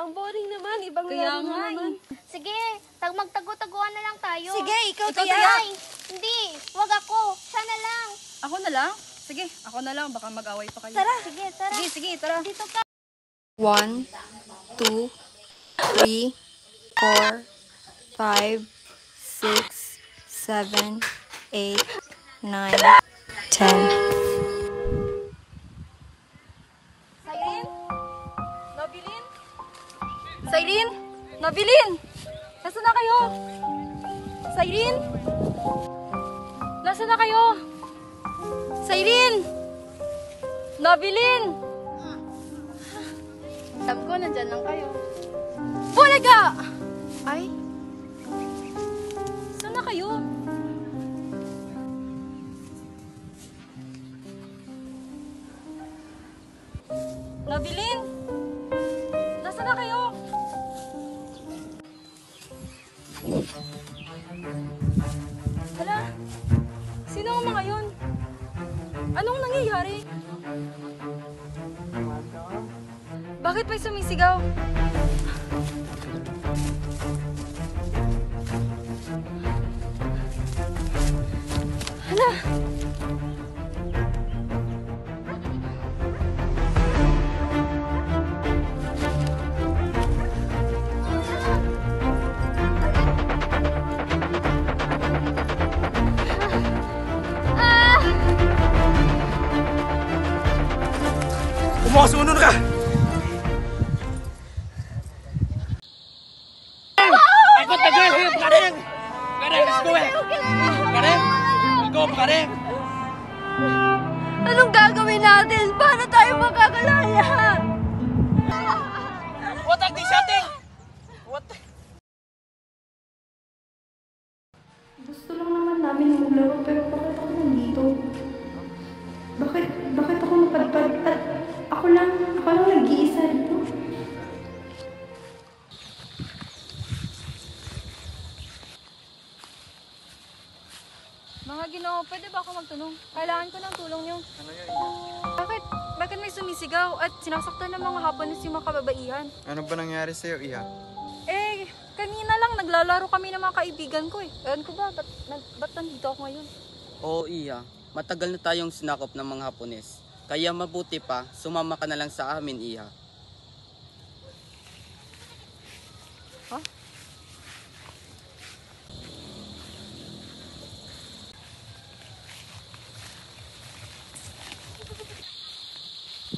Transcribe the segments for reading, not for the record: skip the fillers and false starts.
Ang boring naman. Ibang Kaya laro nga naman. Sige, magtago-taguan na lang tayo. Sige, ikaw Ikaw, Tiya. Ay, hindi. Wag ako. Siya na lang. Ako na lang? Sige, ako na lang. Baka mag-away pa kayo. Tara. Sige, tara. Sige, tara. Dito ka. 1, 2, 3, 4, 5, 6, 7, 8, 9, 10. Cyrene? Nobilin? Cyrene? Nobilin? Nasaan na kayo? Cyrene? Nasaan na kayo? Cyrene? Nobilin? Sabi ko, nandyan lang kayo. Bulaga! Ay? Saan na kayo? Nobilin? Nasaan na kayo? Hala? Sino ang mga yun? Anong nangyayari? Bakit may sumisigaw? Hala? Umusunod ka! Ako tagay! Pagaring! Pagaring! Let's go eh! Pagaring! Let's go! Pagaring! Anong gagawin natin? Paano tayo makakalaya? What are these setting? What? Gusto lang naman namin maglaro pero bakit ako nandito? Bakit ako napadpad at ako lang nag-iisa dito? Mga Ginoo, pwede ba ako magtanong? Kailangan ko ng tulong niyo. Bakit may sumisigaw at sinasaktan ng mga Hapones yung mga kababaihan? Ano ba nangyari sa'yo, Iha? Eh, kanina lang naglalaro kami ng mga kaibigan ko eh. Ewan ko ba, ba't nandito ako ngayon? Oo, Iya. Matagal na tayong sinakop ng mga Hapones. Kaya mabuti pa, sumama ka na lang sa amin, Iha. Ha?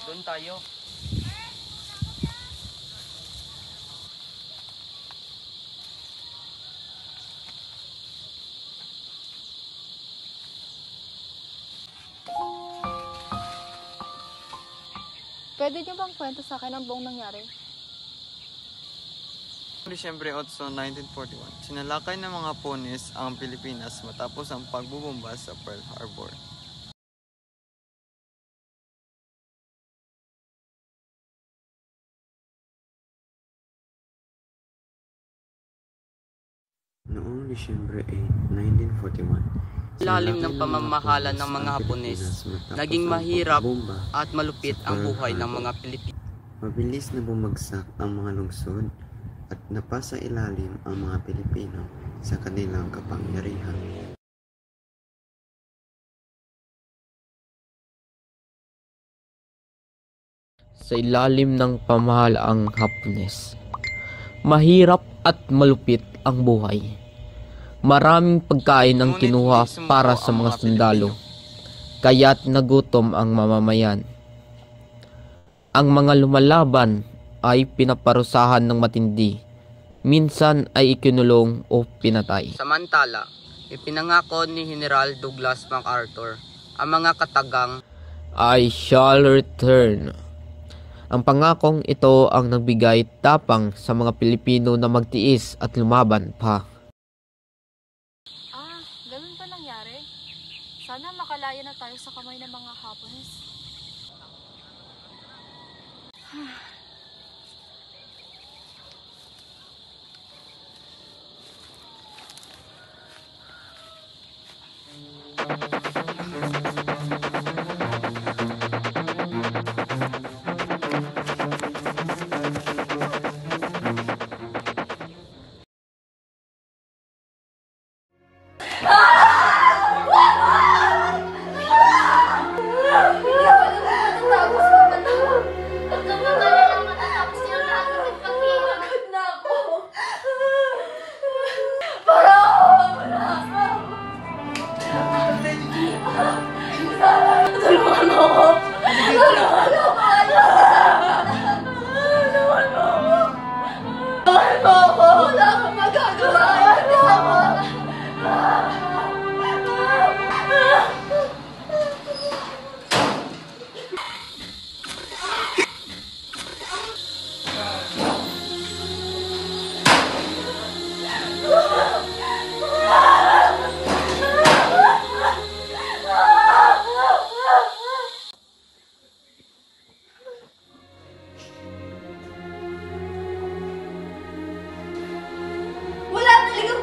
Doon tayo. Pwede niyo bang kwento sa akin ang buong nangyari? Disyembre 8, 1941, sinalakay ng mga Hapones ang Pilipinas matapos ang pagbubomba sa Pearl Harbor. Noong Disyembre 8, 1941, Lalim ng pamamahala ng mga Hapones, naging mahirap at malupit ang buhay ng mga Pilipino. mabilis na bumagsak ang mga lungsod at napasa ilalim ang mga Pilipino sa kanilang kapangyarihan. Sa ilalim ng pamahalaang Hapones, mahirap at malupit ang buhay. Maraming pagkain ang kinuha para sa mga sundalo, kaya't nagutom ang mamamayan. Ang mga lumalaban ay pinaparusahan ng matindi, minsan ay ikinulong o pinatay. Samantala, ipinangako ni General Douglas MacArthur ang mga katagang I shall return. Ang pangakong ito ang nagbigay tapang sa mga Pilipino na magtiis at lumaban pa. Ganun pa nangyari? Sana makalaya na tayo sa kamay ng mga Hapones.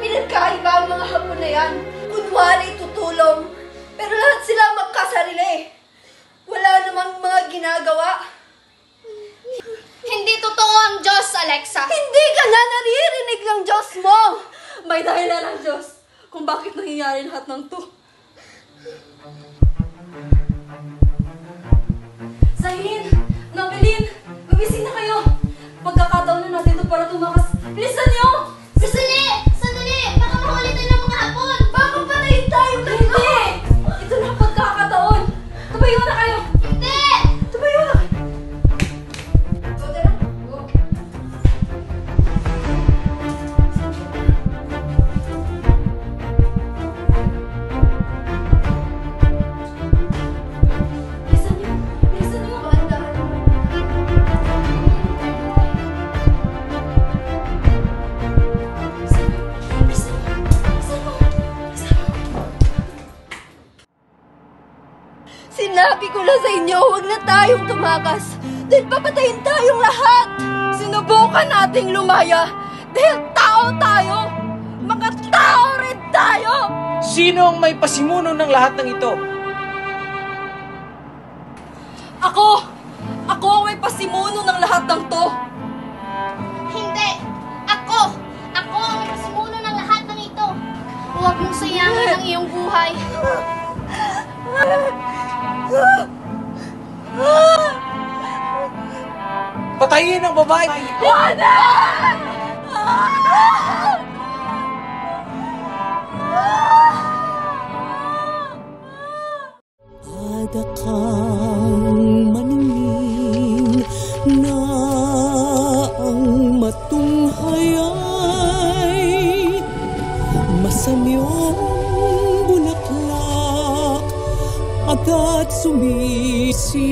pinagkaiba ang mga hapon na yan. Kunwari tutulong, pero lahat sila magkasarili. Wala namang mga ginagawa. Hindi totoo ang Diyos, Alexa. Hindi ka na naririnig ng Diyos mo! May dahilan ang Diyos kung bakit nangyayari lahat ng to. Zahin! Nabilin! Gumising na kayo! Pagkakataon na natin ito para tumakas. Bilisan niyo! Sandali! Sandali! Baka mahuli tayo ng mga hapon! Baka patayin tayo! Hindi! Ito na ang pagkakataon! Tumayo na kayo! Hindi! Tumayo na kayo! So, tara. Go. Bilisan niyo! Bilisan niyo! Banda! Sinabi ko na sa inyo, huwag na tayong tumakas dahil papatayin tayong lahat. Sinubukan nating lumaya dahil tao tayo. Mga tao rin tayo. Sino ang may pasimuno ng lahat ng ito? Ako! Ako ang may pasimuno ng lahat ng to. Hindi! Ako! Ako ang may pasimuno ng lahat ng ito. Huwag mong sayangin ang iyong buhay. Patayin ang babae! Wala! Ada kang maningin na ang matunghayan masamyong bulaklak agad sumisikat.